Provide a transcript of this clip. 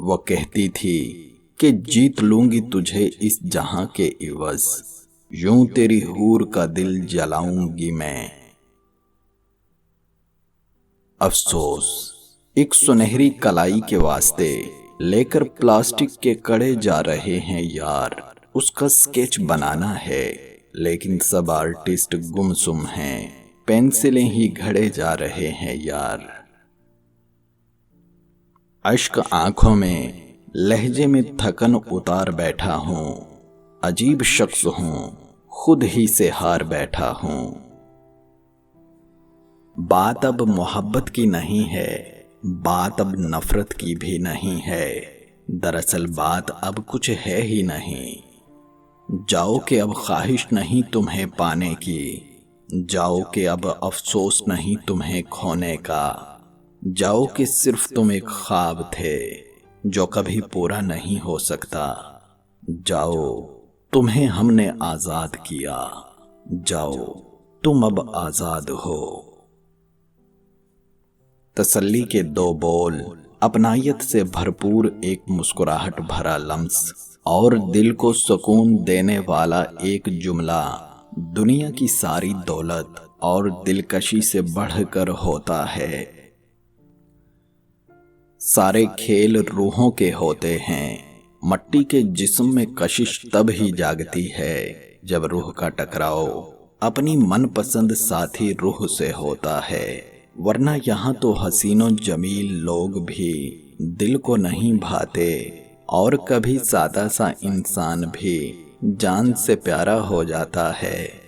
वो कहती थी कि जीत लूंगी तुझे इस जहां के इवज, यूं तेरी हूर का दिल जलाऊंगी मैं। अफसोस, एक सुनहरी कलाई के वास्ते लेकर प्लास्टिक के कड़े जा रहे हैं यार। उसका स्केच बनाना है लेकिन सब आर्टिस्ट गुमसुम हैं, पेंसिलें ही घड़े जा रहे हैं यार। अश्क आंखों में, लहजे में थकन उतार बैठा हूँ, अजीब शख्स हूँ, खुद ही से हार बैठा हूँ। बात अब मोहब्बत की नहीं है, बात अब नफरत की भी नहीं है, दरअसल बात अब कुछ है ही नहीं। जाओ कि अब ख्वाहिश नहीं तुम्हें पाने की, जाओ कि अब अफसोस नहीं तुम्हें खोने का, जाओ कि सिर्फ तुम एक ख्वाब थे जो कभी पूरा नहीं हो सकता। जाओ, तुम्हें हमने आजाद किया, जाओ तुम अब आजाद हो। तसल्ली के दो बोल, अपनायत से भरपूर एक मुस्कुराहट भरा लम्स और दिल को सुकून देने वाला एक जुमला दुनिया की सारी दौलत और दिलकशी से बढ़कर होता है। सारे खेल रूहों के होते हैं, मट्टी के जिस्म में कशिश तब ही जागती है जब रूह का टकराव अपनी मनपसंद साथी रूह से होता है। वरना यहाँ तो हसीनो जमील लोग भी दिल को नहीं भाते और कभी सादा सा इंसान भी जान से प्यारा हो जाता है।